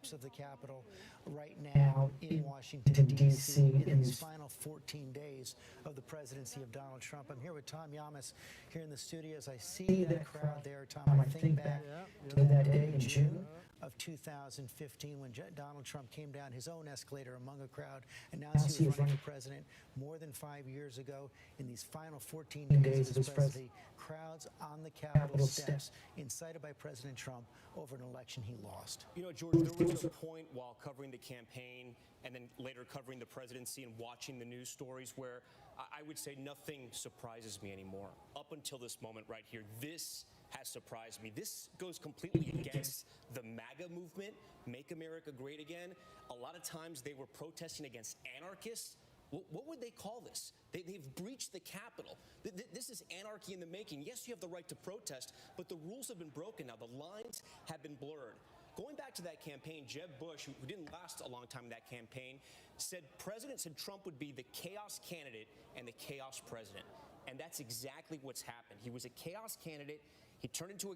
steps of the Capitol right now in Washington, D.C. in these final 14 days of the presidency of Donald Trump. I'm here with Tom Yamas here in the studio. As I see that crowd there, Tom, I think back to that day in June of 2015 when Donald Trump came down his own escalator among a crowd, announced he was running for president more than 5 years ago. In these final 14 days of his presidency, crowds on the Capitol steps incited by President Trump over an election he lost. You know, George, there was a point while covering the campaign and then later covering the presidency and watching the news stories where I would say nothing surprises me anymore. Up until this moment right here, this has surprised me. This goes completely against the MAGA movement, Make America Great Again. A lot of times they were protesting against anarchists. What would they call this? They've breached the Capitol. This is anarchy in the making. Yes, you have the right to protest, but the rules have been broken now. The lines have been blurred. Going back to that campaign, Jeb Bush, who didn't last a long time in that campaign, said Trump would be the chaos candidate and the chaos president. And that's exactly what's happened. He was a chaos candidate. He turned into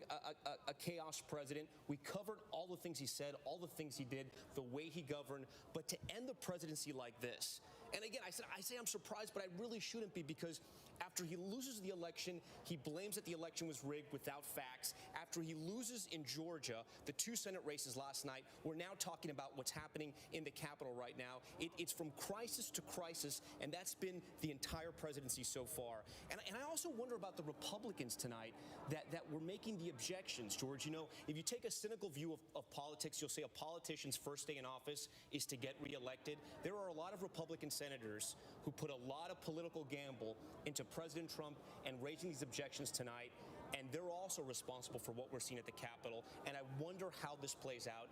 a chaos president. We covered all the things he said, all the things he did, the way he governed. But to end the presidency like this, and again, I say I'm surprised, but I really shouldn't be, because after he loses the election, he blames that the election was rigged without facts. After he loses in Georgia, the 2 Senate races last night, we're now talking about what's happening in the Capitol right now. It's from crisis to crisis, and that's been the entire presidency so far. And I also wonder about the Republicans tonight that were making the objections, George. You know, if you take a cynical view of politics, you'll say a politician's first day in office is to get reelected. There are a lot of Republican senators who put a lot of political gamble into President Trump and raising these objections tonight, and they're also responsible for what we're seeing at the Capitol. And I wonder how this plays out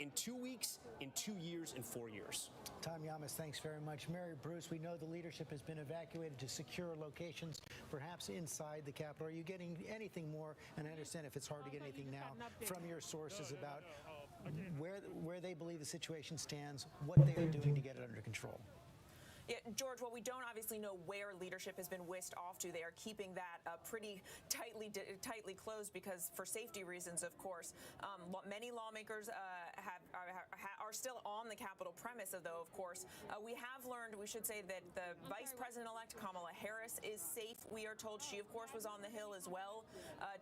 in 2 weeks, in 2 years, in 4 years. Tom Yamas, thanks very much. Mary Bruce, we know the leadership has been evacuated to secure locations, perhaps inside the Capitol. Are you getting anything more? And I understand if it's hard to get anything now from your sources about where they believe the situation stands, what they are doing to get it under control. Yeah, George, well, we don't obviously know where leadership has been whisked off to. They are keeping that pretty tightly closed because, for safety reasons, of course. Many lawmakers are still on the Capitol premise, though, of course. We have learned, we should say, that the Vice President-elect Kamala Harris is safe. We are told she, of course, was on the Hill as well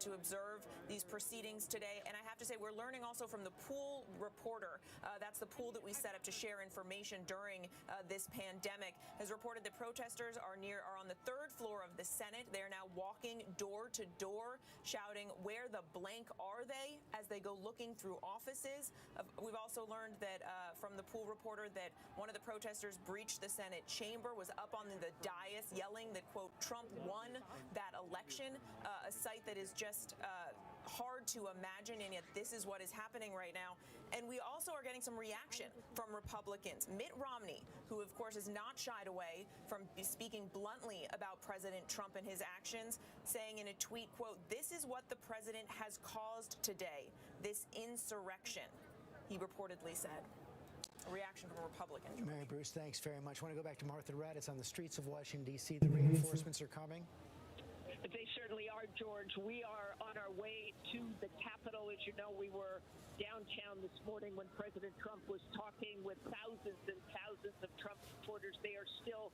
to observe these proceedings today. And I have to say, we're learning also from the pool reporter. That's the pool that we set up to share information during this pandemic. Has reported that protesters are on the 3rd floor of the Senate. They are now walking door to door, shouting, "Where the blank are they?" as they go looking through offices. We've also learned that from the pool reporter that one of the protesters breached the Senate chamber, was up on the dais yelling that, quote, "Trump won that election," a sight that is just hard to imagine, and yet this is what is happening right now. And we also are getting some reaction from Republicans. Mitt Romney, who of course has not shied away from speaking bluntly about President Trump and his actions, saying in a tweet, quote, "This is what the president has caused today, this insurrection," he reportedly said. A reaction from Republicans. Mary Bruce, thanks very much. I want to go back to Martha Raddatz on the streets of Washington, D.C. The reinforcements are coming. They certainly are, George. We are on our way to the Capitol. As you know, we were downtown this morning when President Trump was talking with thousands and thousands of Trump supporters. They are still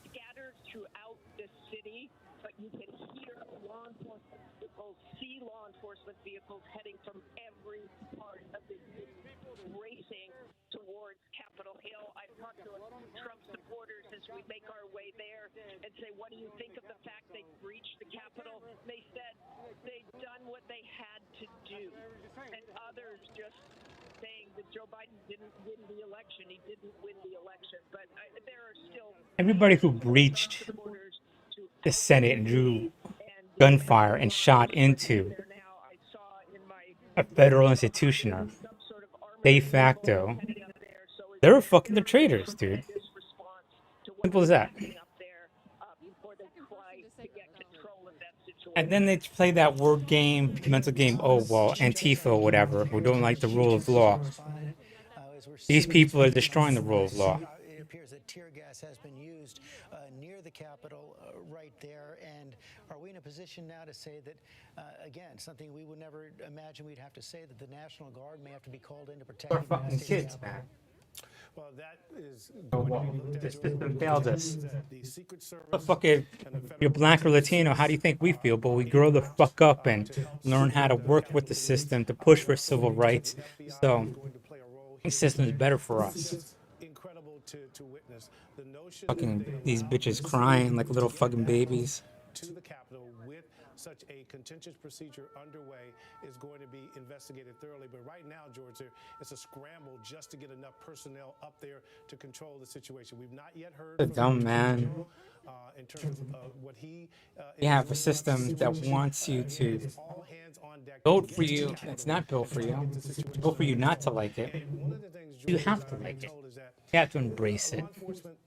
scattered throughout the city, but you can hear law enforcement vehicles, see law enforcement vehicles heading from every part of the city, racing towards Capitol Hill. I've talked to Trump supporters as we make our way there and say, "What do you think of the fact they breached the Capitol?" They said they'd done what they had to do. And others just saying that Joe Biden didn't win the election. He didn't win the election. But there are still Everybody who breached the Senate and drew gunfire and shot into a federal institution or de facto, they're fucking the traitors, dude. Simple as that. And then they play that word game, mental game, oh, well, Antifa or whatever, who don't like the rule of law. These people are destroying the rule of law. appears that tear gas has been used near the Capitol right there. And are we in a position now to say that, again, something we would never imagine we'd have to say, that the National Guard may have to be called in to protect We're the United fucking States kids, man. Well, that is So going to what? be looked The at, system Jordan, failed us. the Secret Service But fuck if and the you're federal black or Latino, how do you think we feel? But we grow the fuck up and learn how to work with the system to push for civil rights. So going to play a role the here. system is better for us. It's incredible to witness the notion Fucking that they these allowed bitches the crying like civilians little to get fucking that babies. close to the Capitol with such a contentious procedure underway is going to be investigated thoroughly. But right now, George, it's a scramble just to get enough personnel up there to control the situation. We've not yet heard The from dumb the man. Attorney General, in terms of what he You have a is system that wants you to all hands on deck vote to for get to the you. Capitol That's not built for and you. get the situation Vote for you not to like it. and one of the things, You George, have to I've like been it. told is that You have to embrace it. law enforcement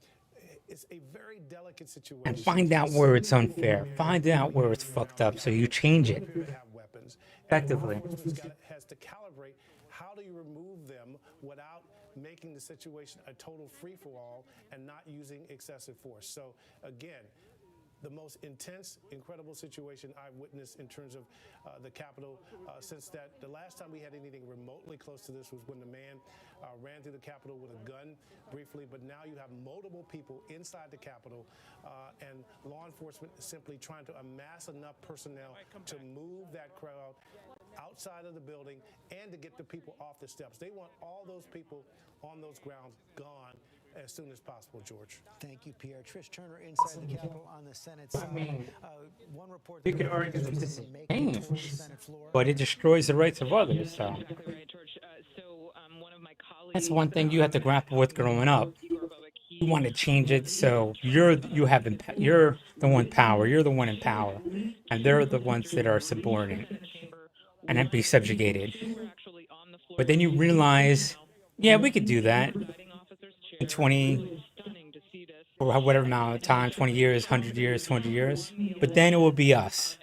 is a very delicate situation. And find out where it's unfair. Find out where it's fucked up so you change it Appear to have weapons. effectively. And law enforcement has to calibrate how do you remove them without making the situation a total free-for-all and not using excessive force. So again, the most intense, incredible situation I've witnessed in terms of the Capitol since that the last time we had anything remotely close to this was when the man ran through the Capitol with a gun briefly. But now you have multiple people inside the Capitol and law enforcement is simply trying to amass enough personnel to move that crowd outside of the building and to get the people off the steps. They want all those people on those grounds gone as soon as possible, George. Thank you, Pierre. Trish Turner inside the Capitol on the Senate side. One report You that could the argue that president this is is making towards the change, Senate floor. but it destroys the rights of others. So Exactly right, George. One of my colleagues. that's one thing you have to grapple with growing up. You want to change it so you're the one in power. You're the one in power, and they're the ones that are subordinate and have to be subjugated. But then you realize, yeah, we could do that in 20 or whatever amount of time, 20 years, 100 years, 200 years. But then it will be us.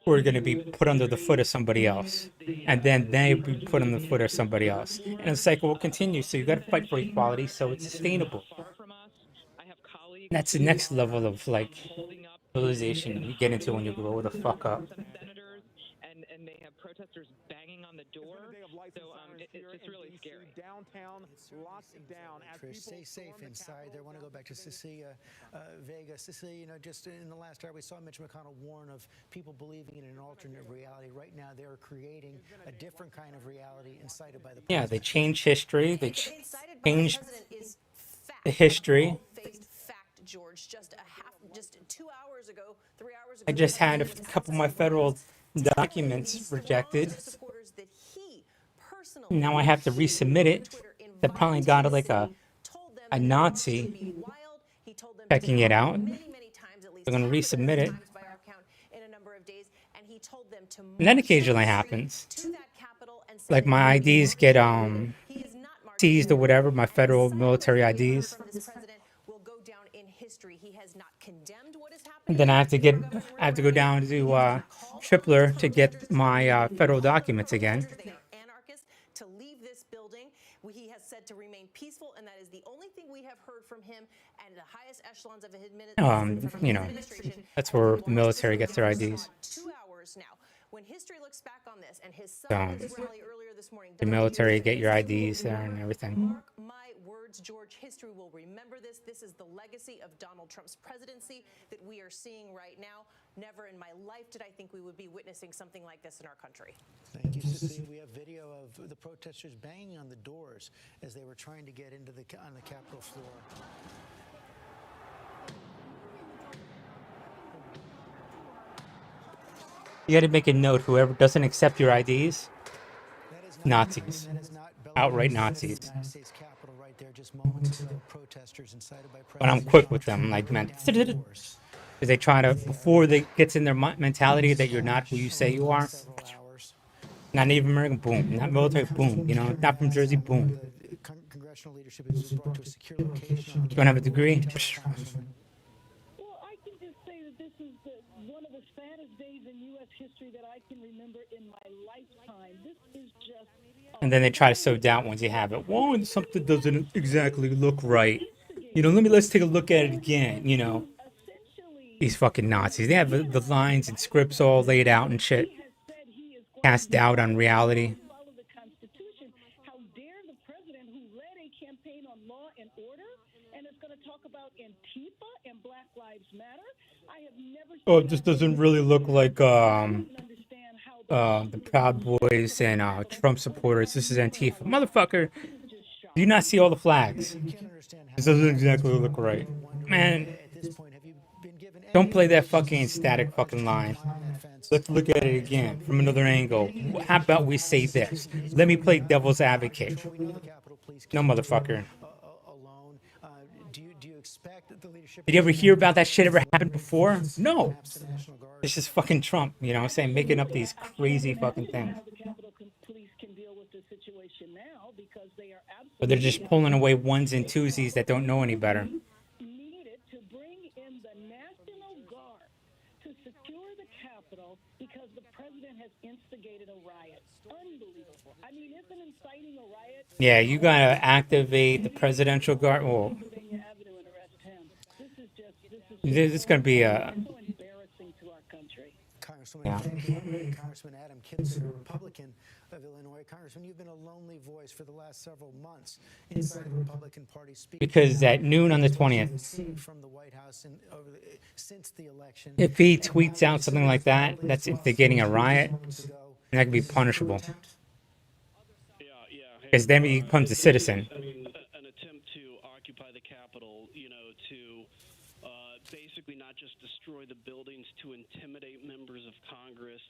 We're going to be put under the foot of somebody else. And then they will be put on the foot of somebody else. And the cycle will continue. So you got to fight for equality so it's sustainable. And that's the next level of like civilization you get into when you grow the fuck up. And they have protesters banging on the door. So it's just really scary. Downtown locked down. Trish, stay safe inside there. I want to go back to Cecilia Vega. Cecilia, you know, just in the last hour, we saw Mitch McConnell warn of people believing in an alternate reality. Right now, they're creating a different kind of reality incited by the president. Yeah, they change history. They Incited by change the president is fact. the history. Faced fact, George. Just 2 hours ago, 3 hours ago. I just had a couple of my federal documents rejected. Now I have to resubmit it. They probably got like a Nazi checking it out. They're going to resubmit it. And that occasionally happens. Like my IDs get seized or whatever, my federal military IDs. And then I have to go down to Tripler to get my federal documents again. To leave this building, he has said to remain peaceful, and that is the only thing we have heard from him and the highest echelons of his administration. That's where the military gets their IDs. 2 hours now. When history looks back on this, and his son at this rally earlier this morning, The military get your IDs there and everything. Mark my words, George, history will remember this. This is the legacy of Donald Trump's presidency that we are seeing right now. Never in my life did I think we would be witnessing something like this in our country. Thank you, Cecilia. We have video of the protesters banging on the doors as they were trying to get into on the Capitol floor. You got to make a note, whoever doesn't accept your IDs, That is not, Nazis. that is not Outright Belarus. Nazis. That is the United States Capitol right there, just moments ago. Protesters incited by But I'm President quick Donald with them, Trump like, man, breaking down the doors. because they try to, before they gets in their mentality that you're not who you say you are. Several hours. Not Native American, boom. Not military, boom. You know, not from Jersey, boom. The congressional leadership is brought to a secure location. Don't have a degree. Well, I can just say that this is one of the the saddest days in U.S. history that I can remember in my lifetime. This is just. And then they try to sew doubt once you have it. Well, something doesn't exactly look right. Let's take a look at it again. These fucking Nazis. They have the lines and scripts all laid out and shit. Cast doubt on reality. Follow the Constitution. How dare the president who led a campaign on law and order and is going to talk about Antifa and Black Lives Matter? I have never. Oh, this doesn't really look like the Proud Boys and Trump supporters. This is Antifa. Motherfucker, do you not see all the flags? This doesn't exactly look right. Man, don't play that fucking static fucking line. Let's look at it again from another angle. How about we say this? Let me play devil's advocate. No, motherfucker. Did you ever hear about that shit ever happened before? No. It's just fucking Trump, saying, making up these crazy fucking things. But they're just pulling away ones and twosies that don't know any better. Needed to bring in the National Guard to secure the Capitol because the president has instigated a riot. Unbelievable. I mean, isn't inciting a riot? Yeah, you gotta activate the presidential guard. Well, this is gonna be a. Congressman Adam Kinzer, Republican of Illinois. Congressman, you've been a lonely voice for the last several months inside the Republican Party. Because at noon on the 20th, from the White House since the election, if he tweets out something like that, that's instigating a riot, and that could be punishable. Because then he becomes a citizen. An attempt to occupy the Capitol, to basically not just destroy the buildings, to intimidate members of Congress.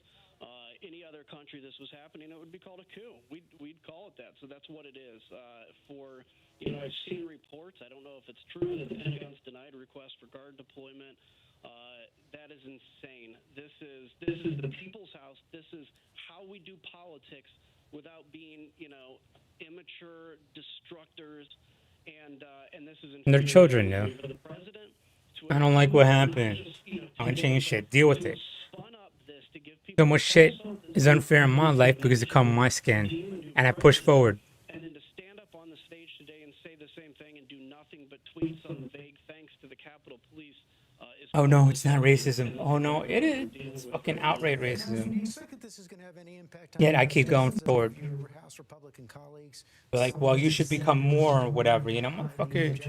Any other country this was happening, it would be called a coup. We'd call it that. So that's what it is. I've seen reports. I don't know if it's true that the Pentagon's denied a request for guard deployment. That is insane. This is the people's house. This is how we do politics without being, immature destructors. And this is. And their children, no. I don't like what happened. I'm gonna change shit. Deal with it. So much shit is unfair in my life because it comes on my skin, and I push forward. And then to stand up on the stage today and say the same thing and do nothing but tweet some vague thanks to the Capitol Police. Oh no, it's not racism. Oh no, it is. It's fucking outright racism. Yet I keep going forward. They're like, well, you should become more or whatever, motherfucker.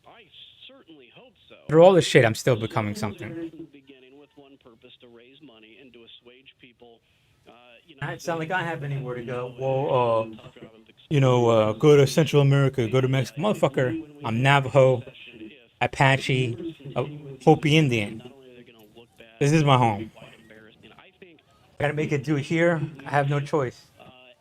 I certainly hope so. Through all this shit, I'm still becoming something. Purpose to raise money and to assuage people. I sound like I have anywhere to go. Well, go to Central America, go to Mexico. Motherfucker, I'm Navajo, Apache, Hopi Indian. This is my home. I gotta make it do it here. I have no choice.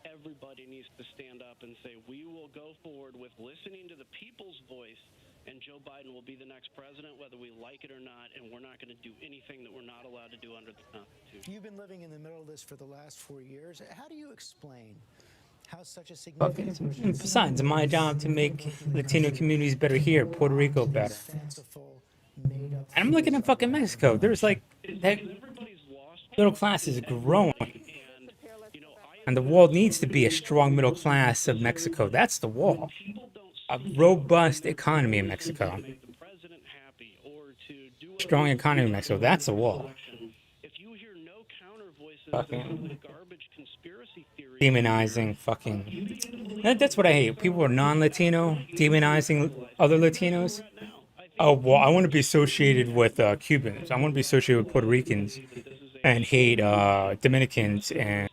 Everybody needs to stand up and say, we will go forward with listening to the people's voice, and Joe Biden will be the next president, whether we like it or not, and we're not going to do anything that we're not allowed to do under the Constitution. You've been living in the middle of this for the last 4 years. How do you explain how such a significant... Besides, my job to make Latino communities better here, Puerto Rico better. And I'm looking at fucking Mexico. There's like, that middle class is growing. And the wall needs to be a strong middle class of Mexico. That's the wall. A robust economy in Mexico. Strong economy in Mexico. That's a wall. Fucking demonizing fucking. That's what I hate. People who are non-Latino demonizing other Latinos. Oh, well, I want to be associated with Cubans. I want to be associated with Puerto Ricans and hate Dominicans and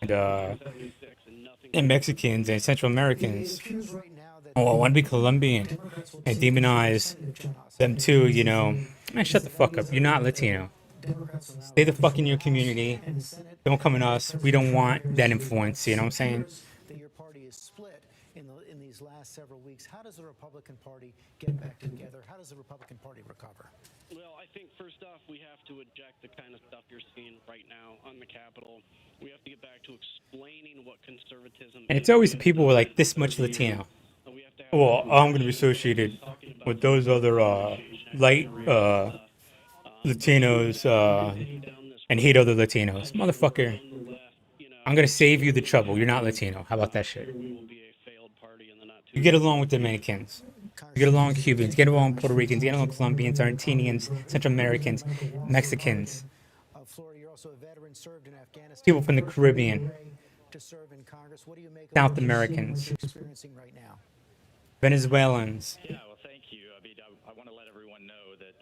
Mexicans and Central Americans. Oh, I want to be Colombian and demonize them too, Man, shut the fuck up. You're not Latino. Stay the fuck in your community. Don't come in us. We don't want that influence, you know what I'm saying? That your party is split in these last several weeks. How does the Republican Party get back together? How does the Republican Party recover? Well, I think first off, we have to eject the kind of stuff you're seeing right now on the Capitol. We have to get back to explaining what conservatism is. And it's always the people who are like this much Latino. Well, I'm going to be associated with those other light Latinos and hate other Latinos. Motherfucker, I'm gonna save you the trouble. You're not Latino. How about that shit? You get along with Dominicans. You get along with Cubans. Get along with Puerto Ricans. Get along with Colombians, Argentinians, Central Americans, Mexicans. Florida, you're also a veteran, served in Afghanistan. People from the Caribbean. To serve in Congress. What do you make of South what you're Americans. experiencing right now? Venezuelans. Yeah, well, thank you. I mean, I want to let everyone know that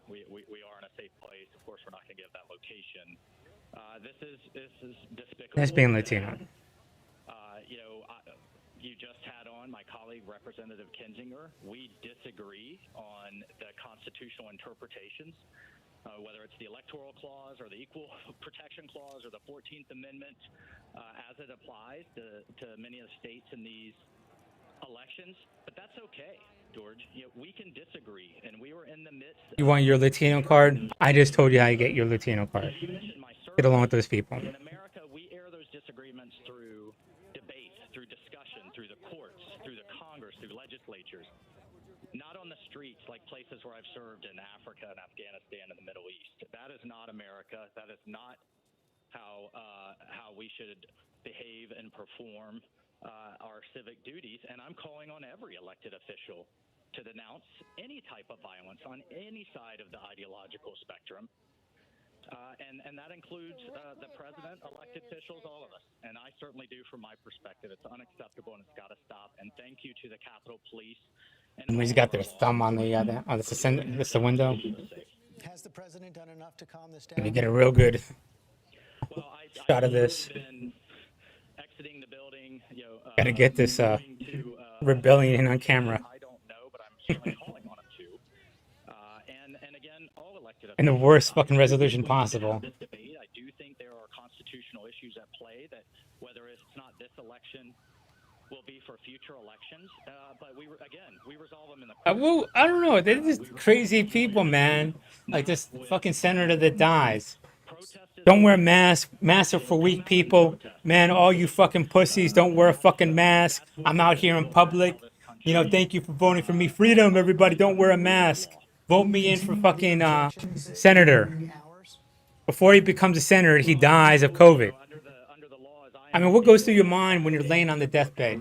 we are in a safe place. Of course, we're not going to give that location. This is despicable. That's being Latino. You just had on my colleague, Representative Kinzinger. We disagree on the constitutional interpretations, whether it's the Electoral Clause or the Equal Protection Clause or the 14th Amendment, as it applies to many of the states in these elections. But that's okay, George. We can disagree, and we were in the midst. You want your Latino card? I just told you how you get your Latino card. Get along with those people. In America, we air those disagreements through debate, through discussion, through the courts, through the Congress, through legislatures. Not on the streets like places where I've served in Africa and Afghanistan and the Middle East. That is not America. That is not how we should behave and perform our civic duties. And I'm calling on every elected official to denounce any type of violence on any side of the ideological spectrum. And that includes the president, elected officials, all of us. And I certainly do from my perspective. It's unacceptable and it's got to stop. And thank you to the Capitol Police. And he's got their thumb on the that's the window. Has the president done enough to calm this down? Let me get a real good shot of this. Exiting the building, Gotta get this rebellion on camera. I don't know, but I'm certainly calling on him to. And again, all elected In the worst fucking resolution possible. this debate. I do think there are constitutional issues at play that, whether it's not this election, will be for future elections. But we resolve them in the. Well, I don't know. They're just crazy people, man. Like this fucking senator that dies. Don't wear masks. Masks are for weak people. Man, all you fucking pussies, don't wear a fucking mask. I'm out here in public. Thank you for voting for me. Freedom, everybody. Don't wear a mask. Vote me in for fucking senator. Before he becomes a senator, he dies of COVID. I mean, what goes through your mind when you're laying on the deathbed?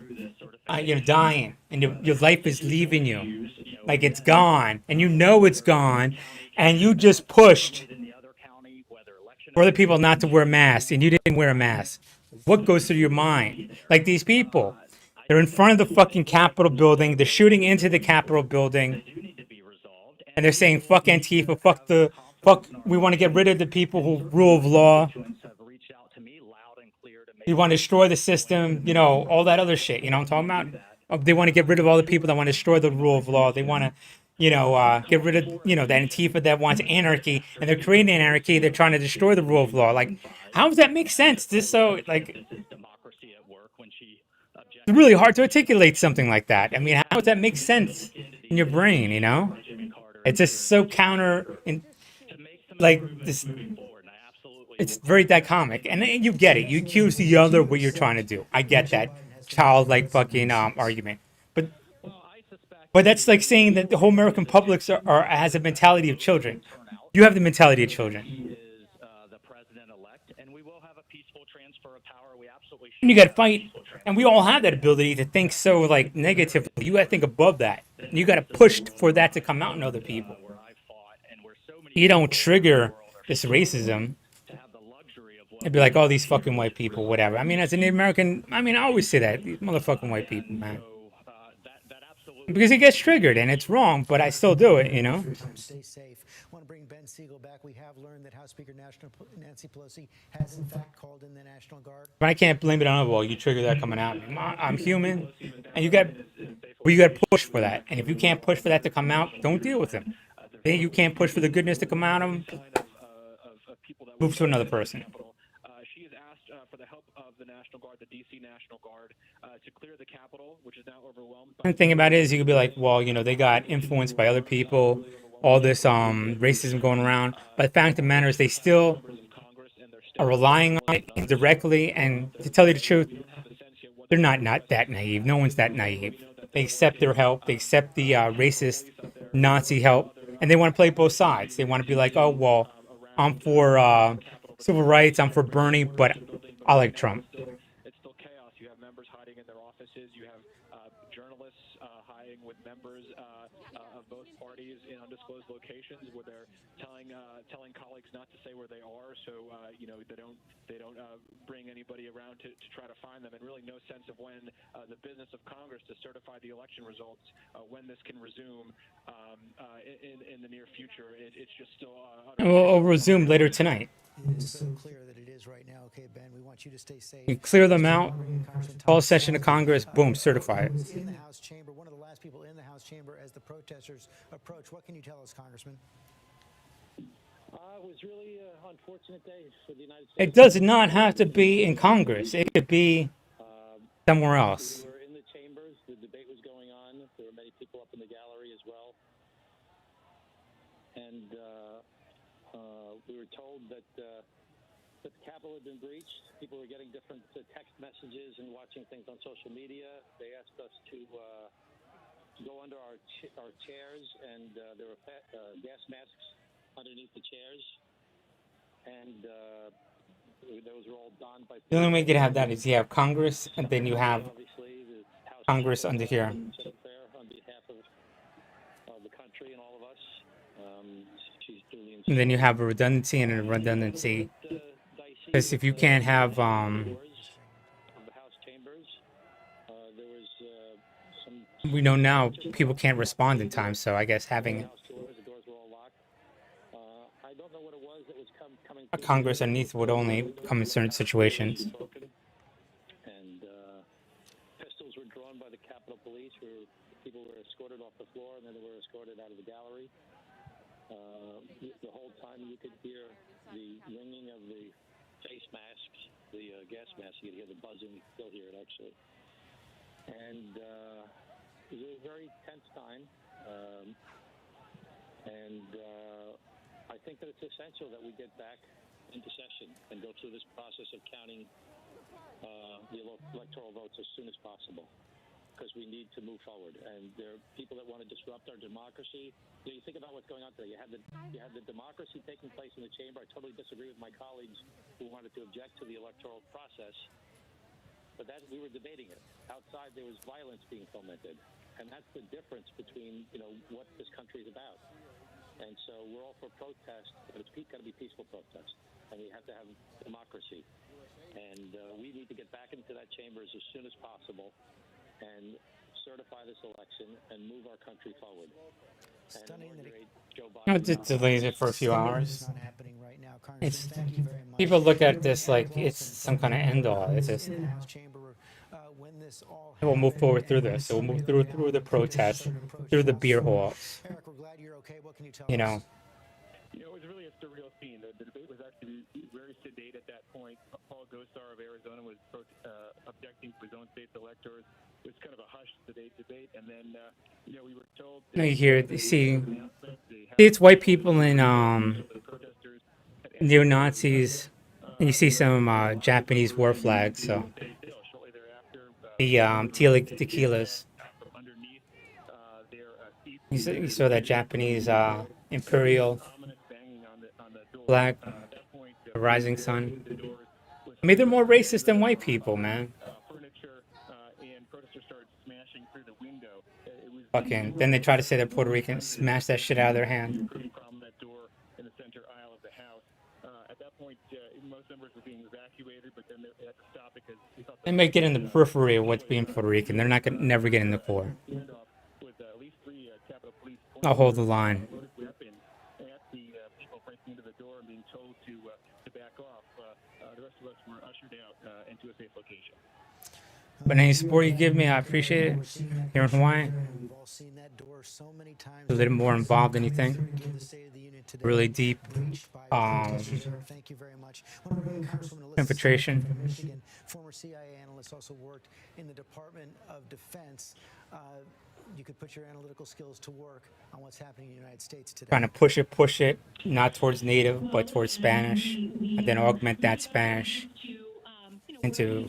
You're dying, and your life is leaving you. Like it's gone, and you know it's gone, and you just pushed for other people not to wear masks, and you didn't wear a mask. What goes through your mind? Like these people, they're in front of the fucking Capitol building, they're shooting into the Capitol building, and they're saying, fuck Antifa, fuck, we want to get rid of the people who rule of law. We want to destroy the system, all that other shit, what I'm talking about? They want to get rid of all the people that want to destroy the rule of law. They want to, get rid of, the Antifa that wants anarchy, and they're creating anarchy. They're trying to destroy the rule of law. Like, how does that make sense? It's really hard to articulate something like that. I mean, how does that make sense in your brain, It's just so counter, like, this. It's very dichotomic, and you get it. You accuse the other what you're trying to do. I get that childlike fucking argument, but that's like saying that the whole American public has a mentality of children. You have the mentality of children. And you got to fight, and we all have that ability to think so like negatively. You got to think above that. You got to push for that to come out in other people. You don't trigger this racism. It'd be like, oh, these fucking white people, whatever. I mean, as an American, I always say that. These motherfucking white people, man. Because it gets triggered, and it's wrong, but I still do it, Stay safe. I want to bring Ben Siegel back. We have learned that House Speaker Nancy Pelosi has, in fact, called in the National Guard. But I can't blame it on, well, you trigger that coming out. I'm human, and you got to push for that. And if you can't push for that to come out, don't deal with them. If you can't push for the goodness to come out of them, move to another person. She has asked for the help of the National Guard, the D.C. National Guard, to clear the Capitol, which is now overwhelmed. The thing about it is you could be like, well, they got influenced by other people, all this racism going around. But the fact of the matter is they still are relying on it directly. And to tell you the truth, they're not that naive. No one's that naive. They accept their help. They accept the racist Nazi help. And they want to play both sides. They want to be like, oh, well, I'm for Civil rights, I'm for Bernie, but I like Trump. It's still chaos. You have members hiding in their offices. You have journalists hiding with members of both parties in undisclosed locations where they're telling colleagues not to say where they are, so they don't bring anybody around to try to find them, and really no sense of when the business of Congress to certify the election results, when this can resume in the near future. It's just still. We'll resume later tonight. It is so clear that it is right now. Okay, Ben, we want you to stay safe. You clear them out, call a session of Congress, boom, certify it. In the House chamber, one of the last people in the House chamber as the protesters approach. What can you tell us, Congressman? It was really an unfortunate day for the United States. It does not have to be in Congress. It could be somewhere else. We were in the chambers. The debate was going on. There were many people up in the gallery as well. And we were told that the Capitol had been breached. People were getting different text messages and watching things on social media. They asked us to go under our chairs, and there were gas masks underneath the chairs, and those were all donned by. The only way you could have that is you have Congress, and then you have Congress under here. On behalf of the country and all of us, she's duly. And then you have a redundancy and a redundancy. Because if you can't have, the House chambers, there was some. we know now people can't respond in time, so I guess having The doors were all locked. I don't know what it was that was coming. a Congress underneath would only come in certain situations. And pistols were drawn by the Capitol Police, where people were escorted off the floor, and then they were escorted out of the gallery. The whole time you could hear the ringing of the face masks, the gas masks. You could hear the buzzing. You could still hear it, actually. And it was a very tense time. And I think that it's essential that we get back into session and go through this process of counting the electoral votes as soon as possible, because we need to move forward. And there are people that want to disrupt our democracy. You think about what's going on today. You have the democracy taking place in the chamber. I totally disagree with my colleagues who wanted to object to the electoral process, but that we were debating it. Outside, there was violence being fomented, and that's the difference between what this country is about. And so we're all for protest, but it's got to be peaceful protest, and we have to have democracy. And we need to get back into that chambers as soon as possible and certify this election and move our country forward. Stunning that No, it delays it for a few hours. not happening right now, Congressman. It's Thank you very much. people look at this like it's some kind of end all. It's just In the House chamber, when this all we'll move happened, forward through and this. So we'll we move see through now the protests, started approaching through the us. beer halls. Eric, we're glad you're okay. What can you tell You us? know, It was really a surreal scene. The debate was actually very sedate at that point. Paul Gosar of Arizona was objecting to his own state's electors. It was kind of a hushed, sedate debate, and then we were told. now you hear, you see, it's white people and neo-Nazis, and you see some Japanese war flags. So the tequilas. You saw that Japanese imperial flag, the rising sun. I mean, they're more racist than white people, man. Fucking. Then they try to say they're Puerto Rican, smash that shit out of their hand. They may get in the periphery of what's being Puerto Rican. They're not gonna never get in the core. I'll hold the line. But any support you give me, I appreciate it. Here in Hawaii, We've all seen that door so many times. a little more involved than you think. The State of the Union today, Really deep breached by protesters. Thank you very much. I want to bring in Congresswoman Alyssa infiltration. from Michigan, former CIA analyst, also worked in the Department of Defense. You could put your analytical skills to work on what's happening in the United States today. Trying to push it, not towards native, but towards Spanish, and then augment that Spanish into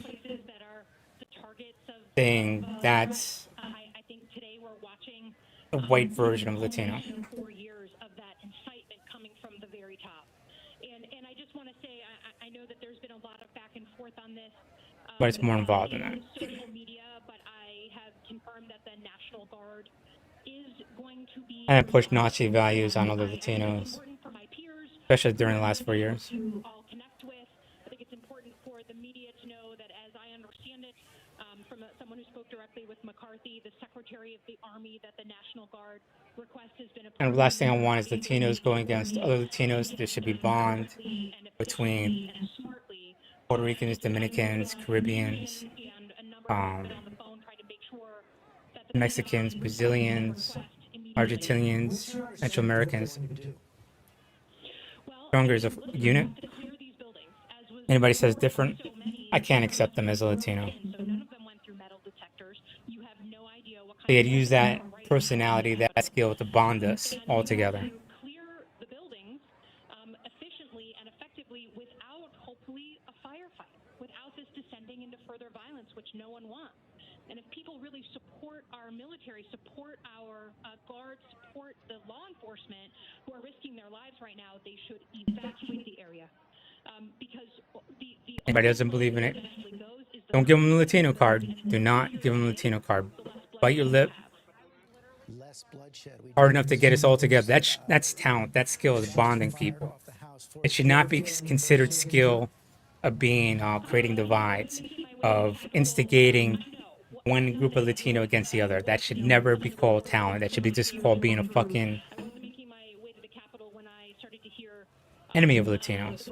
saying that's the white version of Latino. 4 years of that incitement coming from the very top. And I just want to say, but it's more involved than that. social media, but I have confirmed that the National Guard is going to be. And push Nazi values on other Latinos, For my peers, especially during the last 4 years. to all connect with. I think it's important for the media to know that, as I understand it, from someone who spoke directly with McCarthy, the Secretary of the Army, that the National Guard request has been approved. And the last thing I want is Latinos going against other Latinos. There should be bond between Puerto Ricans, Dominicans, Caribbeans, Mexicans, Brazilians, Argentinians, Central Americans. Stronger as a unit. Anybody says different, I can't accept them as a Latino. They had used that personality, that skill to bond us all together. Clear the buildings efficiently and effectively without, hopefully, a firefight, without this descending into further violence, which no one wants. And if people really support our military, support our guards, support the law enforcement who are risking their lives right now, they should evacuate the area. Because Anybody doesn't believe in it, don't give them the Latino card. Do not give them the Latino card. Bite your lip. Hard enough to get us all together. That's talent. That skill is bonding people. It should not be considered skill of being creating divides, of instigating one group of Latino against the other. That should never be called talent. That should be just called being a fucking enemy of Latinos.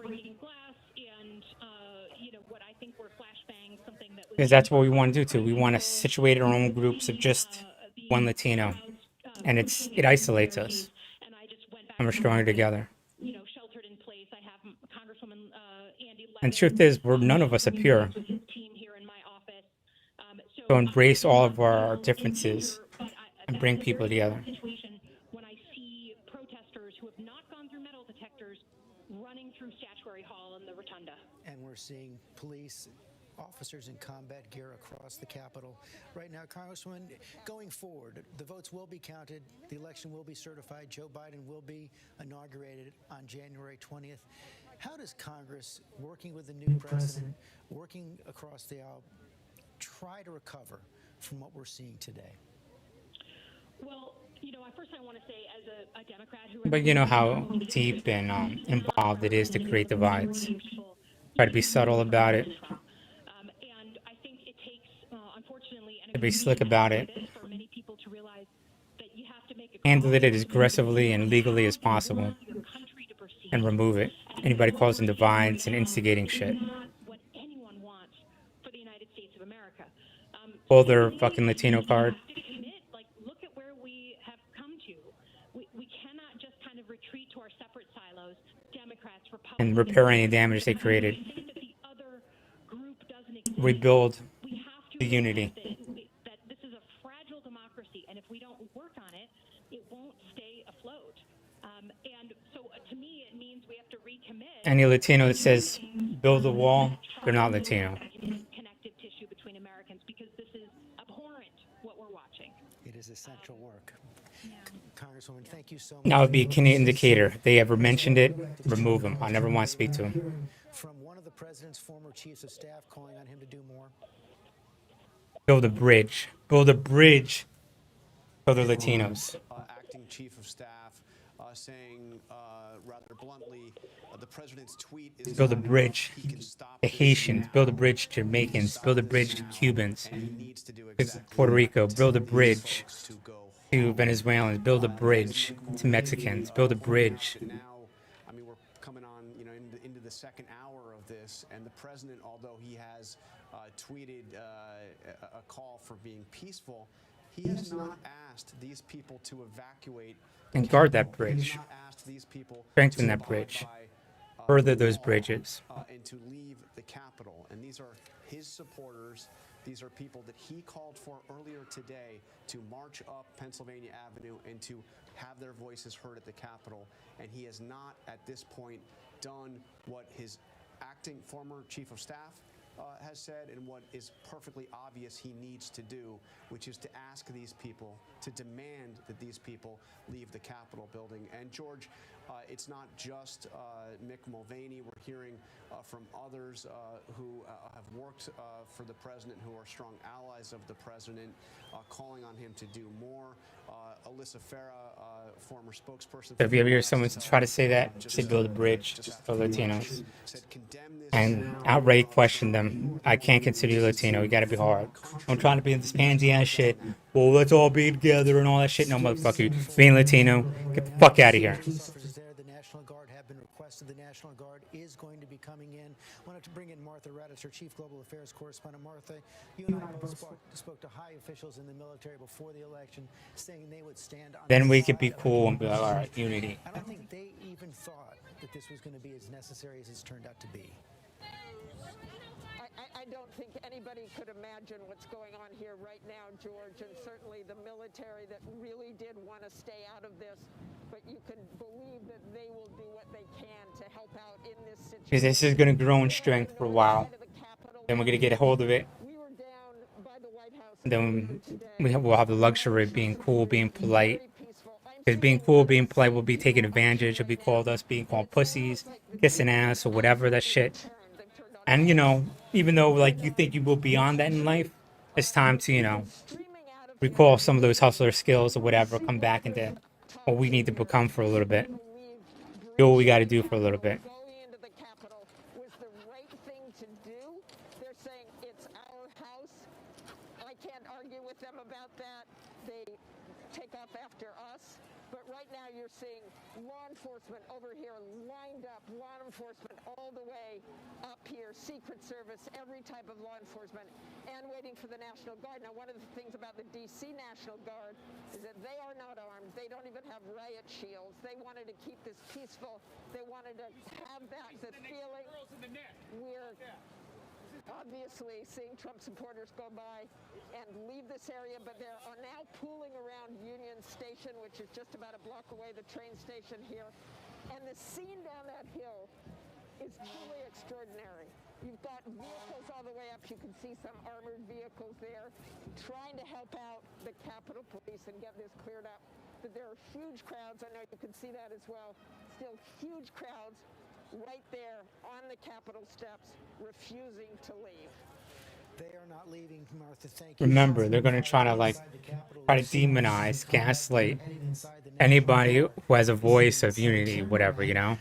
Because that's what we want to do too. We want to situate our own groups of just one Latino, and it isolates us, and we're stronger together. And the truth is, none of us are pure. So embrace all of our differences and bring people together. When I see protesters who have not gone through metal detectors running through Statuary Hall and the Rotunda. And we're seeing police officers in combat gear across the Capitol. Right now, Congressman, going forward, the votes will be counted, the election will be certified, Joe Biden will be inaugurated on January 20th. How does Congress, working with the new president, working across the aisle, try to recover from what we're seeing today? Well, first I want to say, as a Democrat who... But you know how deep and involved it is to create divides. Try to be subtle about it. And I think it takes, unfortunately, To be slick about it. For many people to realize that you have to make Handle it as aggressively and legally as possible. And remove it. Anybody causing divides and instigating shit. What anyone wants for the United States of America. Pull their fucking Latino card. Look at where we have come to. We cannot just kind of retreat to our separate silos, Democrats, Republicans, And repair any damage they created. Rebuild the unity. That this is a fragile democracy, and if we don't work on it, it won't stay afloat. And so, to me, it means we have to recommit. Any Latino that says build a wall, they're not Latino. Connective tissue between Americans, because this is abhorrent what we're watching. It is essential work. Congresswoman, thank you so much. That would be a key indicator. If they ever mentioned it, remove them. I never want to speak to them. From one of the president's former chiefs of staff calling on him to do more. Build a bridge. Build a bridge for the Latinos. Acting chief of staff saying rather bluntly, the president's tweet is Build a bridge to Haitians. Build a bridge to Jamaicans. Build a bridge to Cubans. Puerto Rico. Build a bridge to Venezuelans. Build a bridge to Mexicans. Build a bridge. Now, I mean, we're coming on, into the second hour of this, and the president, although he has tweeted a call for being peaceful, he has not asked these people to evacuate. And guard that bridge. Strengthen that bridge. Further those bridges. And to leave the Capitol. And these are his supporters. These are people that he called for earlier today to march up Pennsylvania Avenue and to have their voices heard at the Capitol. And he has not, at this point, done what his acting former chief of staff has said and what is perfectly obvious he needs to do, which is to ask these people, to demand that these people leave the Capitol building. And George, It's not just Mick Mulvaney. We're hearing from others who have worked for the president, who are strong allies of the president, calling on him to do more. Alyssa Farah, former spokesperson. So if you ever hear someone try to say that, say build a bridge for Latinos, and outright question them, I can't consider you Latino. You got to be hard. I'm trying to be in this pansy ass shit. Well, let's all be together and all that shit. No, motherfucker. Being Latino, get the fuck out of here. The National Guard have been requested. The National Guard is going to be coming in. I wanted to bring in Martha Raddatz, our Chief Global Affairs Correspondent. Martha, you and I both spoke to high officials in the military before the election, saying they would stand on. Then we could be cool and be like, all right, unity. I don't think they even thought that this was going to be as necessary as it's turned out to be. I don't think anybody could imagine what's going on here right now, George, and certainly the military that really did want to stay out of this. But you can believe that they will do what they can to help out in this situation. Because this is going to grow in strength for a while. Then we're going to get a hold of it. And then we'll have the luxury of being cool, being polite. Because being cool, being polite will be taken advantage. It'll be called us being called pussies, kissing ass, or whatever that shit. And, you know, even though, like, you think you will beyond that in life, it's time to, you know, recall some of those hustler skills or whatever, come back into what we need to become for a little bit. Do what we got to do for a little bit. Seeing law enforcement over here lined up, law enforcement all the way up here, Secret Service, every type of law enforcement, and waiting for the National Guard. Now, one of the things about the D.C. National Guard is that they are not armed. They don't even have riot shields. They wanted to keep this peaceful. They wanted to have that, the feeling we're obviously seeing Trump supporters go by and leave this area, but they are now pooling around Union Station, which is just about a block away, the train station here. And the scene down that hill is truly extraordinary. You've got vehicles all the way up. You can see some armored vehicles there trying to help out the Capitol Police and get this cleared up. But there are huge crowds. I know you can see that as well. Still huge crowds right there on the Capitol steps, refusing to leave. They are not leaving, Martha. Thank you. Remember, they're going to try to demonize, gaslight anybody who has a voice of unity, whatever, you know?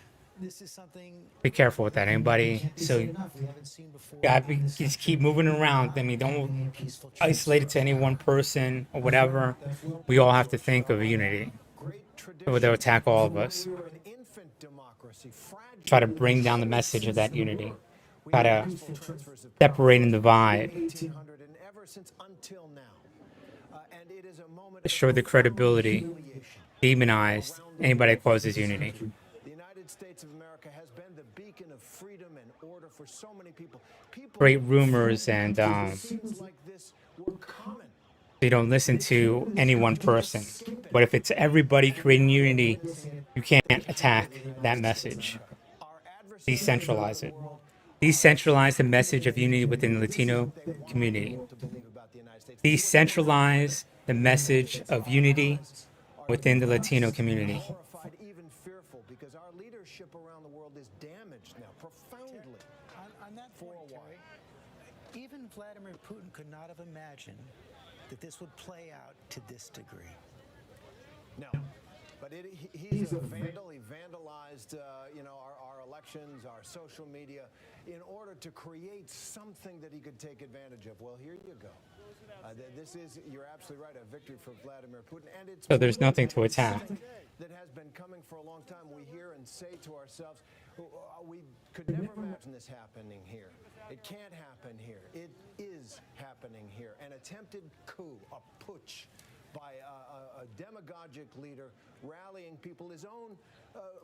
Be careful with that, anybody. So, just keep moving around. I mean, don't isolate it to any one person or whatever. We all have to think of unity. Or they'll attack all of us. Try to bring down the message of that unity. Try to separate and divide. Destroy the credibility. Demonize anybody that causes unity. The United States of America has been the beacon of freedom and order for so many people. Great rumors and you don't listen to any one person. But if it's everybody creating unity, you can't attack that message. Decentralize it. Decentralize the message of unity within the Latino community. Decentralize the message of unity within the Latino community. Even fearful because our leadership around the world is damaged now profoundly. On that point, Terry, even Vladimir Putin could not have imagined that this would play out to this degree. No, but he's a vandal. He vandalized, our elections, our social media, in order to create something that he could take advantage of. Well, here you go. This is, you're absolutely right, a victory for Vladimir Putin. And it's So there's nothing to attack. That has been coming for a long time. We hear and say to ourselves, we could never imagine this happening here. It can't happen here. It is happening here. An attempted coup, a putsch by a demagogic leader rallying people. His own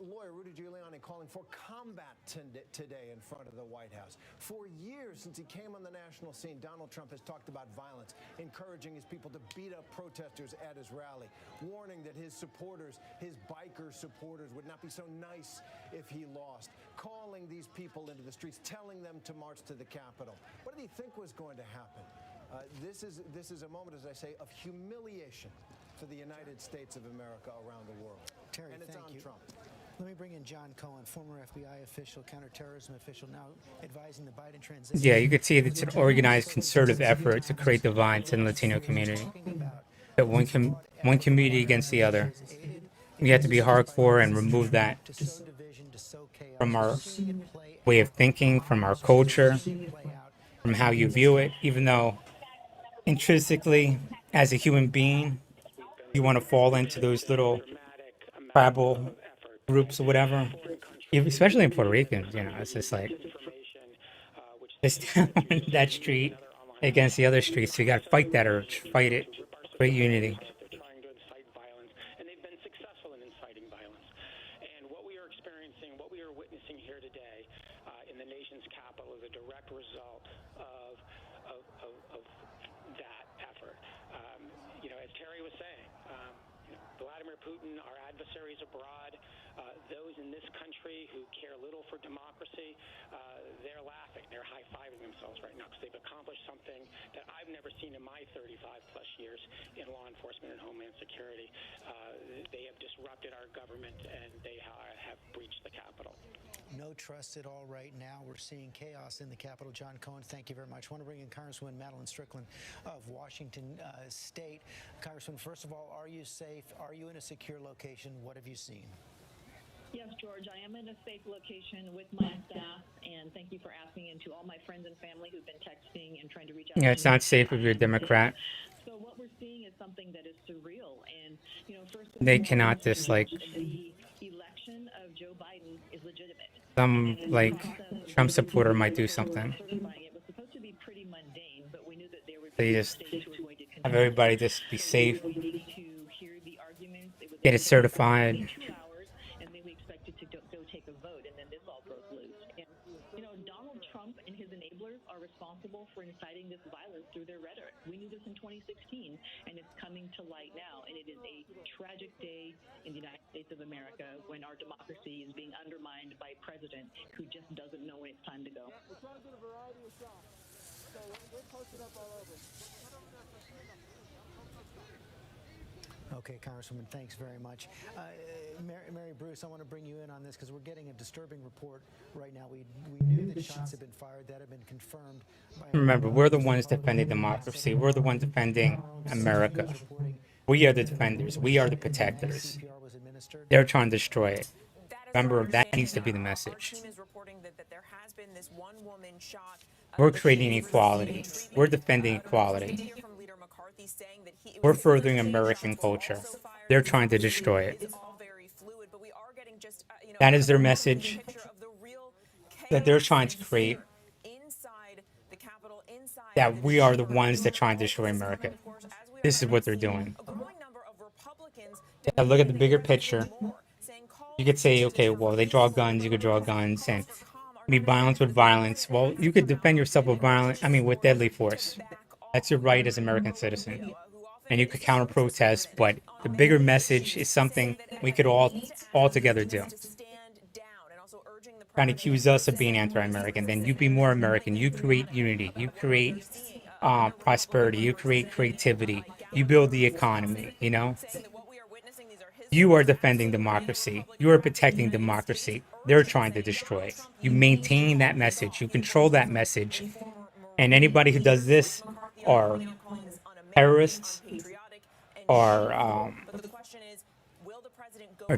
lawyer, Rudy Giuliani, calling for combat today in front of the White House. For years since he came on the national scene, Donald Trump has talked about violence, encouraging his people to beat up protesters at his rally, warning that his supporters, his biker supporters, would not be so nice if he lost, calling these people into the streets, telling them to march to the Capitol. What did he think was going to happen? This is a moment, as I say, of humiliation for the United States of America around the world. Terry, and it's thank on you. Trump. Let me bring in John Cohen, former FBI official, counterterrorism official, now advising the Biden transition. Yeah, you could see that it's an organized, concerted effort to create divides in the Latino community. That one community against the other. We have to be hardcore and remove that from our way of thinking, from our culture, from how you view it, even though intrinsically, as a human being, you want to fall into those little tribal groups or whatever. Especially in Puerto Ricans, it's just like this town, that street against the other streets. So you got to fight that urge, fight it, create unity. And they've been successful in inciting violence. And what we are experiencing, what we are witnessing here today in the nation's capital is a direct result of that effort. As Terry was saying, Vladimir Putin, our adversaries abroad, those in this country who care little for democracy, they're laughing. They're high-fiving themselves right now because they've accomplished something that I've never seen in my 35-plus years in law enforcement and homeland security. They have disrupted our government, and they have breached the Capitol. No trust at all right now. We're seeing chaos in the Capitol. John Cohen, thank you very much. I want to bring in Congresswoman Madeline Strickland of Washington State. Congresswoman, first of all, are you safe? Are you in a secure location? What have you seen? Yes, George, I am in a safe location with my staff, and thank you for asking, and to all my friends and family who've been texting and trying to reach out. Yeah, it's not safe if you're a Democrat. So what we're seeing is something that is surreal, and first they cannot dislike. The election of Joe Biden is legitimate. Some Trump supporter might do something. It was supposed to be pretty mundane, but we knew that there would They just have everybody just be safe, get it certified. Donald Trump and his enablers are responsible for inciting this violence through their rhetoric. We knew this in 2016, and it's coming to light now. And it is a tragic day in the United States of America when our democracy is being undermined by a president who just doesn't know when it's time to go. We're trying to get a variety of shots. So we're posted up all over. Okay, Congresswoman, thanks very much. Mary Bruce, I want to bring you in on this because we're getting a disturbing report right now. We knew that shots have been fired, that have been confirmed. Remember, we're the ones defending democracy. We're the ones defending America. We are the defenders. We are the protectors. They're trying to destroy it. Remember, that needs to be the message. We're creating equality. We're defending equality. We're furthering American culture. They're trying to destroy it. That is their message that they're trying to create. That we are the ones that are trying to destroy America. This is what they're doing. Yeah, look at the bigger picture. You could say, okay, well, they draw guns. You could draw guns and meet violence with violence. Well, you could defend yourself with with deadly force. That's your right as an American citizen. And you could counter protest, but the bigger message is something we could all together do. Trying to accuse us of being anti-American, then you be more American. You create unity. You create prosperity. You create creativity. You build the economy, You are defending democracy. You are protecting democracy. They're trying to destroy it. You maintain that message. You control that message. And anybody who does this are terrorists or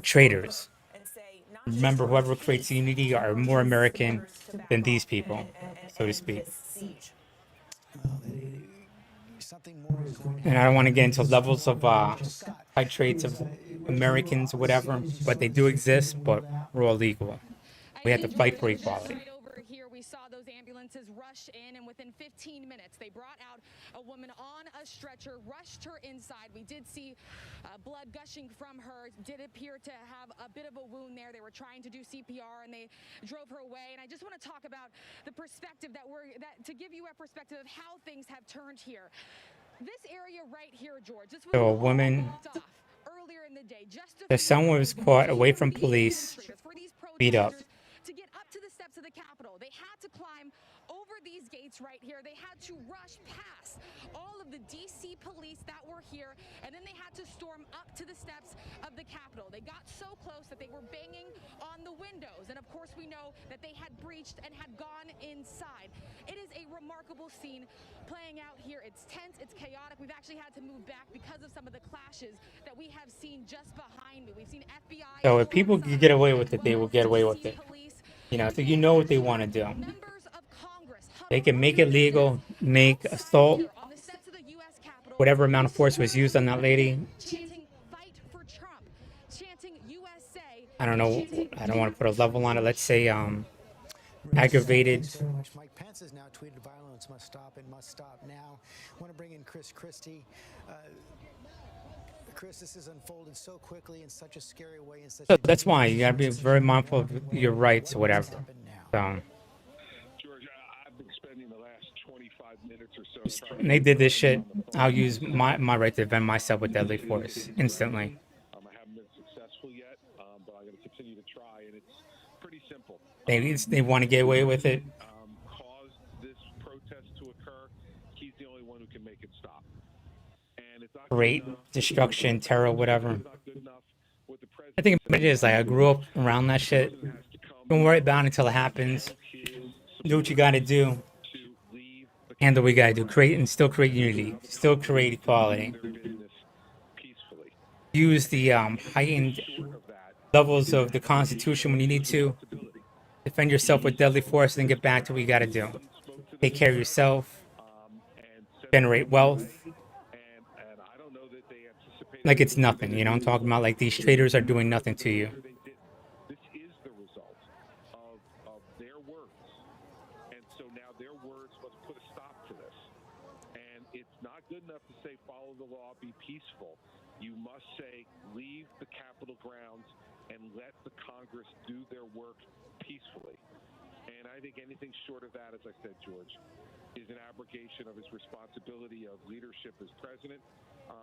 traitors. Remember, whoever creates unity are more American than these people, so to speak. And I don't want to get into levels of high traits of Americans or whatever, but they do exist, but we're all equal. We have to fight for equality. We saw those ambulances rush in, and within 15 minutes, they brought out a woman on a stretcher, rushed her inside. We did see blood gushing from her. Did appear to have a bit of a wound there. They were trying to do CPR, and they drove her away. And I just want to talk about the perspective to give you a perspective of how things have turned here. This area right here, George. This was So a woman, earlier in the day. someone was caught away from police, beat up. To get up to the steps of the Capitol, they had to climb over these gates right here. They had to rush past all of the D.C. police that were here, and then they had to storm up to the steps of the Capitol. They got so close that they were banging on the windows. And of course, we know that they had breached and had gone inside. It is a remarkable scene playing out here. It's tense, it's chaotic. We've actually had to move back because of some of the clashes that we have seen just behind me. We've seen FBI. So if people could get away with it, they will get away with it. You know, so you know what they want to do. They can make it legal, make assault, whatever amount of force was used on that lady. I don't know. I don't want to put a level on it. Let's say aggravated. So much. Mike Pence has now tweeted violence must stop and must stop now. I want to bring in Chris Christie. Chris, this has unfolded so quickly in such a scary way. In such So that's why you gotta be very mindful of your rights or whatever. So George, I've been spending the last 25 minutes or so. when they did this shit, I'll use my right to defend myself with deadly force instantly. I haven't been successful yet, but I'm going to continue to try, and it's pretty simple. They want to get away with it. Cause this protest to occur. He's the only one who can make it stop. And it's not Great destruction, terror, whatever. I think it is like I grew up around that shit. Don't worry about it until it happens. Do what you gotta do. Handle what you gotta do. Create and still create unity. Still create equality. Use the heightened levels of the Constitution when you need to. Defend yourself with deadly force, and then get back to what you gotta do. Take care of yourself. Generate wealth. Like it's nothing, you know. I'm talking about like these traders are doing nothing to you. This is the result of their words. And so now their words must put a stop to this. And it's not good enough to say follow the law, be peaceful. You must say leave the Capitol grounds and let the Congress do their work peacefully. And I think anything short of that, as I said, George, is an abrogation of his responsibility of leadership as president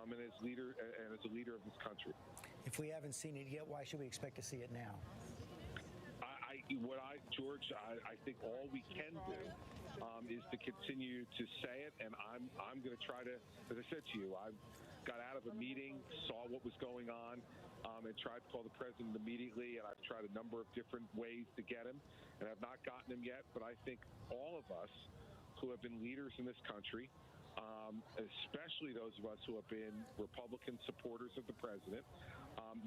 and as leader and as a leader of this country. If we haven't seen it yet, why should we expect to see it now? George, I think all we can do is to continue to say it, and I'm going to try to, as I said to you, I got out of a meeting, saw what was going on, and tried to call the president immediately, and I've tried a number of different ways to get him, and I've not gotten him yet, but I think all of us who have been leaders in this country, especially those of us who have been Republican supporters of the president,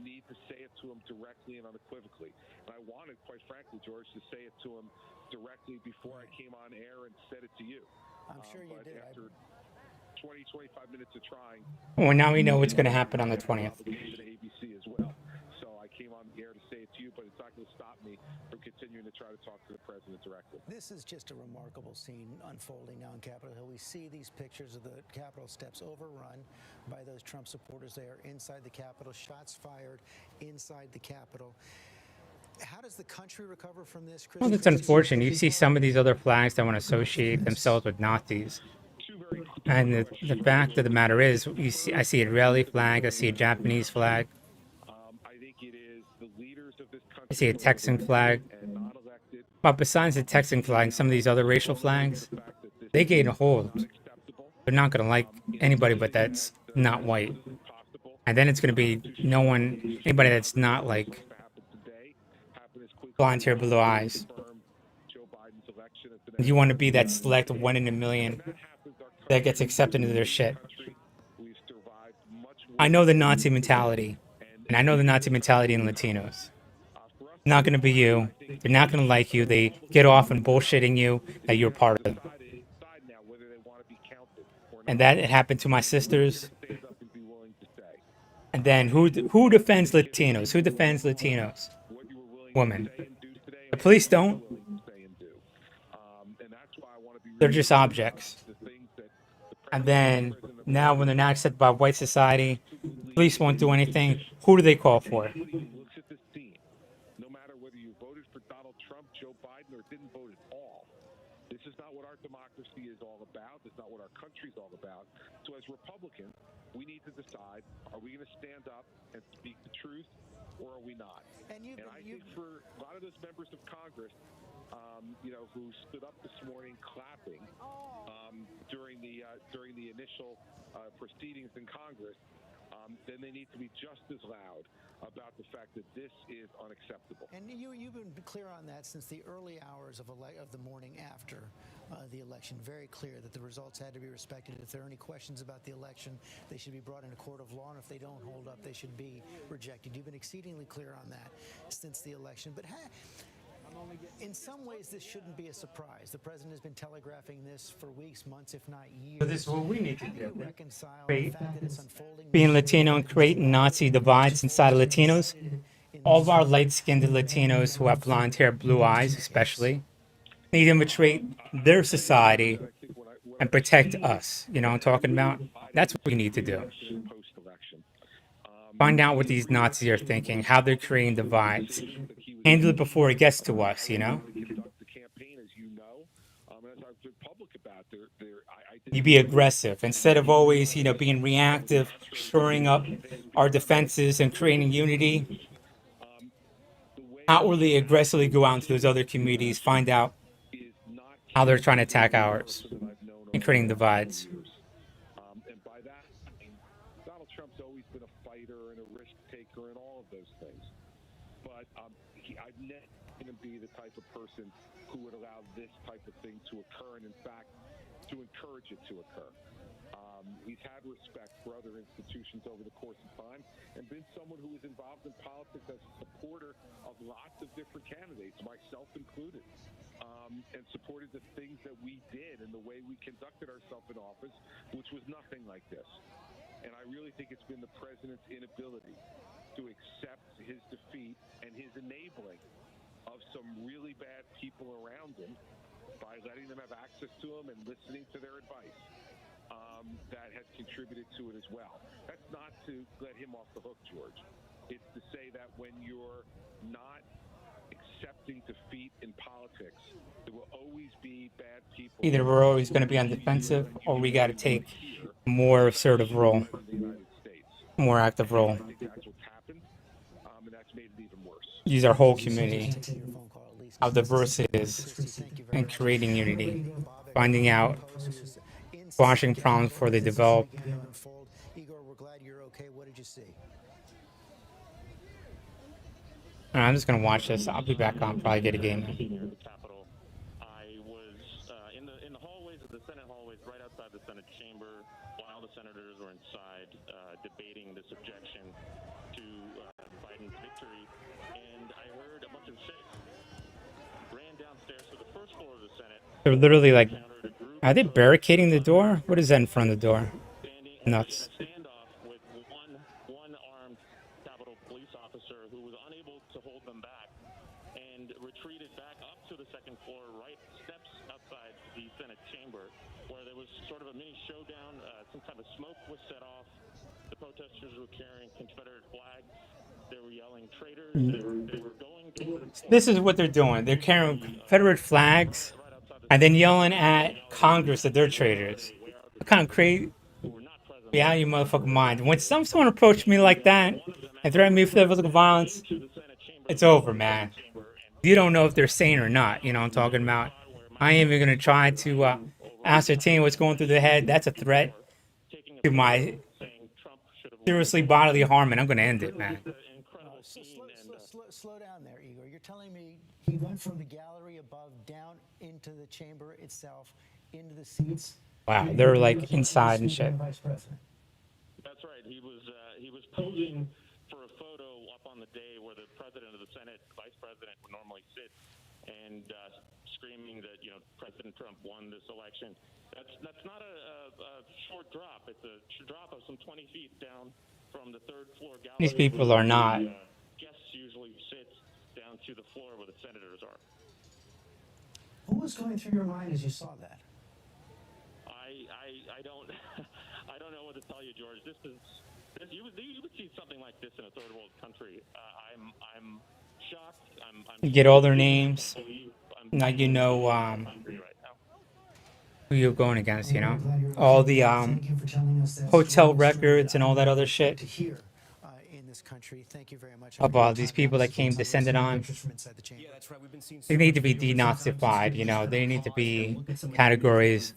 need to say it to him directly and unequivocally. And I wanted, quite frankly, George, to say it to him directly before I came on air and said it to you. I'm sure you did. After 20, 25 minutes of trying. Well, now we know what's going to happen on the 20th. ABC as well. So I came on the air to say it to you, but it's not going to stop me from continuing to try to talk to the president directly. This is just a remarkable scene unfolding now on Capitol Hill. We see these pictures of the Capitol steps overrun by those Trump supporters there inside the Capitol, shots fired inside the Capitol. How does the country recover from this, Chris? Well, that's unfortunate. You see some of these other flags that want to associate themselves with Nazis. And the fact of the matter is, I see a Israeli flag, I see a Japanese flag. I see a Texan flag. But besides the Texan flag, some of these other racial flags, they gain a hold. They're not going to like anybody but that's not white. And then it's going to be anybody that's not like blonde hair, blue eyes. You want to be that select 1 in a million that gets accepted into their shit. I know the Nazi mentality, and I know the Nazi mentality in Latinos. Not going to be you. They're not going to like you. They get off on bullshitting you that you're part of them. And that happened to my sisters. And then who defends Latinos? Who defends Latinos? Women. The police don't. They're just objects. And then now when they're not accepted by white society, police won't do anything. Who do they call for? No matter whether you voted for Donald Trump, Joe Biden, or didn't vote at all, this is not what our democracy is all about. This is not what our country is all about. So as Republicans, we need to decide, are we going to stand up and speak the truth, or are we not? And I think for a lot of those members of Congress, who stood up this morning clapping during the initial proceedings in Congress, then they need to be just as loud about the fact that this is unacceptable. And you've been clear on that since the early hours of the morning after the election. Very clear that the results had to be respected. If there are any questions about the election, they should be brought in a court of law, and if they don't hold up, they should be rejected. You've been exceedingly clear on that since the election. But in some ways, this shouldn't be a surprise. The president has been telegraphing this for weeks, months, if not years. So this is what we need to do. Reconcile the fact that it's unfolding. Being Latino and creating Nazi divides inside of Latinos. All of our light-skinned Latinos who have blonde hair, blue eyes especially, need to infiltrate their society and protect us. You know what I'm talking about? That's what we need to do. Find out what these Nazis are thinking, how they're creating divides. Handle it before it gets to us, you know? You be aggressive instead of always, being reactive, shoring up our defenses and creating unity. Outwardly, aggressively go out into those other communities, find out how they're trying to attack ours and creating divides. And by that, I mean, Donald Trump's always been a fighter and a risk taker and all of those things. But I've never going to be the type of person who would allow this type of thing to occur, and in fact, to encourage it to occur. He's had respect for other institutions over the course of time and been someone who was involved in politics as a supporter of lots of different candidates, myself included, and supported the things that we did and the way we conducted ourselves in office, which was nothing like this. And I really think it's been the president's inability to accept his defeat and his enabling of some really bad people around him by letting them have access to him and listening to their advice. That has contributed to it as well. That's not to let him off the hook, George. It's to say that when you're not accepting defeat in politics, there will always be bad people. Either we're always going to be on defensive, or we got to take a more assertive role, more active role. I think that's what's happened, and that's made it even worse. Use our whole community, how diverse it is, and creating unity, finding out, squashing problems before they develop. Igor, we're glad you're okay. What did you see? I'm just going to watch this. I'll be back on, probably get a game. I was in the hallways of the Senate hallways right outside the Senate chamber while the senators were inside debating this objection to Biden's victory, and I heard a bunch of shit. Ran downstairs to the first floor of the Senate. They're literally like, are they barricading the door? What is that in front of the door? Nuts. Standoff with one armed Capitol police officer who was unable to hold them back and retreated back up to the second floor, right steps outside the Senate chamber, where there was sort of a mini showdown. Some type of smoke was set off. The protesters were carrying Confederate flags. They were yelling traitors. They were going to. This is what they're doing. They're carrying Confederate flags and then yelling at Congress that they're traitors. What kind of crazy? Be out of your motherfucking mind. When someone approached me like that and threatened me with physical violence, it's over, man. You don't know if they're sane or not. You know what I'm talking about? I ain't even going to try to ascertain what's going through their head. That's a threat to my seriously bodily harm, and I'm going to end it, man. Slow down there, Igor. You're telling me he went from the gallery above down into the chamber itself, into the seats? Wow, they're like inside and shit. That's right. He was posing for a photo up on the day where the president of the Senate, vice president, would normally sit, and screaming that President Trump won this election. That's not a short drop. It's a drop of some 20 feet down from the third floor gallery. These people are not. Guests usually sit down to the floor where the senators are. What was going through your mind as you saw that? I don't know what to tell you, George. You would see something like this in a third world country. I'm shocked. You get all their names. Now you know who you're going against, you know? All the hotel records and all that other shit In this country. Thank you very much. about these people that came descended on. Yeah, that's right. We've been seeing They need to be denazified, you know. They need to be categorized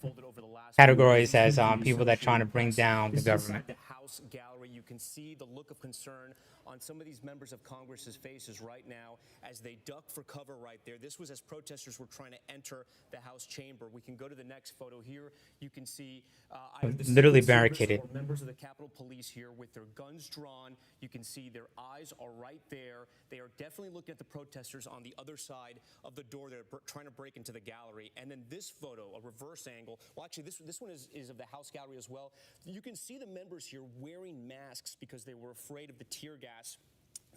as people that trying to bring down the government. the House gallery. You can see the look of concern on some of these members of Congress's faces right now as they duck for cover right there. This was as protesters were trying to enter the House chamber. We can go to the next photo here. You can see Literally barricaded. members of the Capitol Police here with their guns drawn. You can see their eyes are right there. They are definitely looking at the protesters on the other side of the door. They're trying to break into the gallery. And then this photo, a reverse angle. Well, actually, this one is of the House gallery as well. You can see the members here wearing masks because they were afraid of the tear gas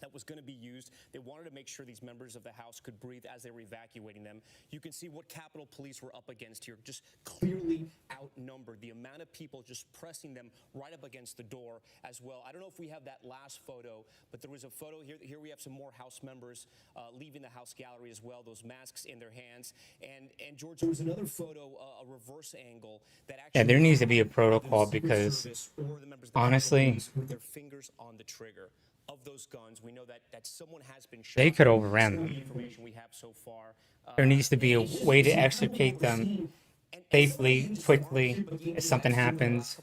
that was going to be used. They wanted to make sure these members of the House could breathe as they were evacuating them. You can see what Capitol Police were up against here, just clearly outnumbered. The amount of people just pressing them right up against the door as well. I don't know if we have that last photo, but there was a photo here. Here we have some more House members leaving the House gallery as well, those masks in their hands. And George, there was another photo, a reverse angle that actually... Yeah, there needs to be a protocol because, honestly, with their fingers on the trigger of those guns. We know that someone has been shot. they could overrun them. The information we have so far. There needs to be a way to extricate them safely, quickly, if something happens,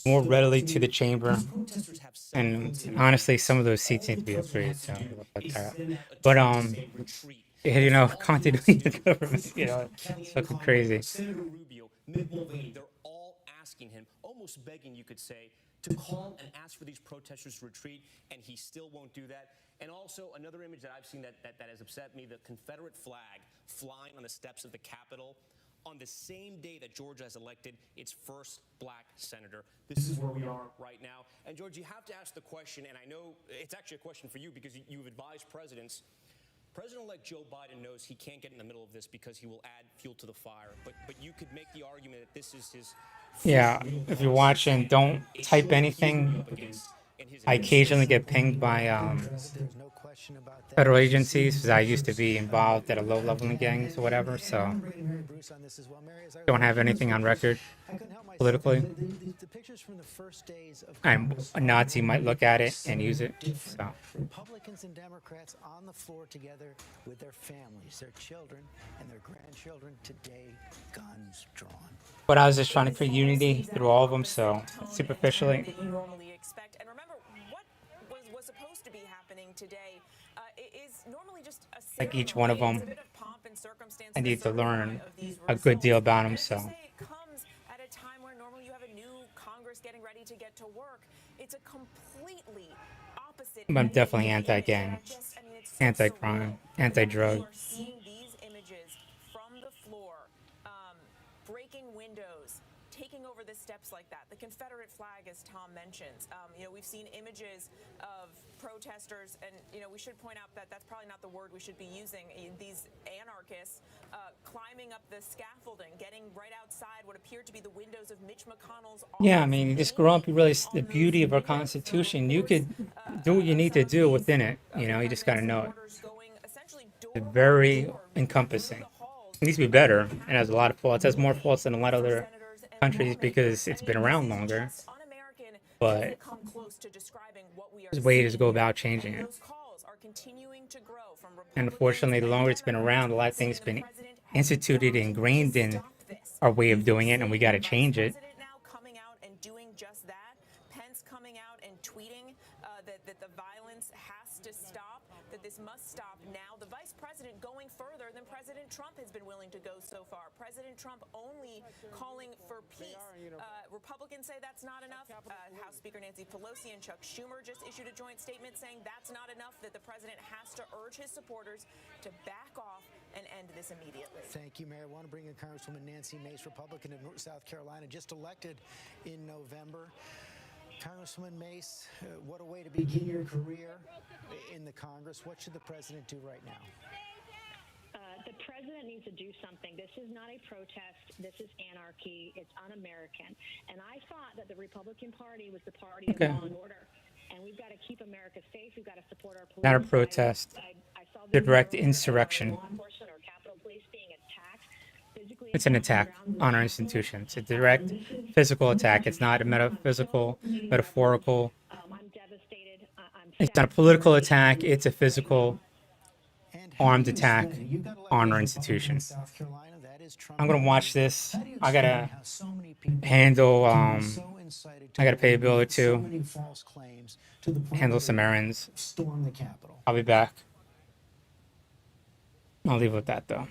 more readily to the chamber. And honestly, some of those seats need to be upgraded. So, but you know, continuity of government, you know, it's fucking crazy. Senator Rubio, Mitt Mulvaney, they're all asking him, almost begging, you could say, to call and ask for these protesters to retreat, and he still won't do that. And also, another image that I've seen that has upset me, the Confederate flag flying on the steps of the Capitol on the same day that Georgia has elected its first black senator. This is where we are right now. And George, you have to ask the question, and I know it's actually a question for you because you've advised presidents. President-elect Joe Biden knows he can't get in the middle of this because he will add fuel to the fire. But you could make the argument that this is his... Yeah, if you're watching, don't type anything. I occasionally get pinged by federal agencies because I used to be involved at a low level in gangs or whatever, so don't have anything on record politically. A Nazi might look at it and use it. So. Republicans and Democrats on the floor together with their families, their children, and their grandchildren today, guns drawn. But I was just trying to create unity through all of them, so superficially. Normally expect, and remember what was supposed to be happening today is normally just a like each one of them, I need to learn a good deal about them. So. It comes at a time where normally you have a new Congress getting ready to get to work. It's a completely opposite. I'm definitely anti-gang, anti-crime, anti-drug. Seeing these images from the floor, breaking windows, taking over the steps like that. The Confederate flag, as Tom mentions. You know, we've seen images of protesters, and you know, we should point out that that's probably not the word we should be using. These anarchists climbing up the scaffolding, getting right outside what appeared to be the windows of Mitch McConnell's office. Yeah, I mean, you just grow up, you realize the beauty of our Constitution. You could do what you need to do within it. You know, you just got to know it. It's very encompassing. It needs to be better. It has a lot of faults. It has more faults than a lot of other countries because it's been around longer. But there's ways to go about changing it. And unfortunately, the longer it's been around, a lot of things have been instituted, ingrained in our way of doing it, and we got to change it. Coming out and doing just that. Pence coming out and tweeting that the violence has to stop, that this must stop now. The vice president going further than President Trump has been willing to go so far. President Trump only calling for peace. Republicans say that's not enough. House Speaker Nancy Pelosi and Chuck Schumer just issued a joint statement saying that's not enough, that the president has to urge his supporters to back off and end this immediately. Thank you, Mayor. I want to bring in Congresswoman Nancy Mace, Republican of South Carolina, just elected in November. Congresswoman Mace, what a way to begin your career in the Congress. What should the president do right now? The president needs to do something. This is not a protest. This is anarchy. It's un-American. And I thought that the Republican Party was the party of law and order. And we've got to keep America safe. We've got to support our police. Not a protest. The direct insurrection. Law enforcement or Capitol Police being attacked, physically It's an attack on our institution. It's a direct physical attack. It's not a metaphysical, metaphorical. It's not a political attack. It's a physical, armed attack on our institution. I'm gonna watch this. I gotta handle. I gotta pay a bill or two. Handle some errands. I'll be back. I'll leave with that though.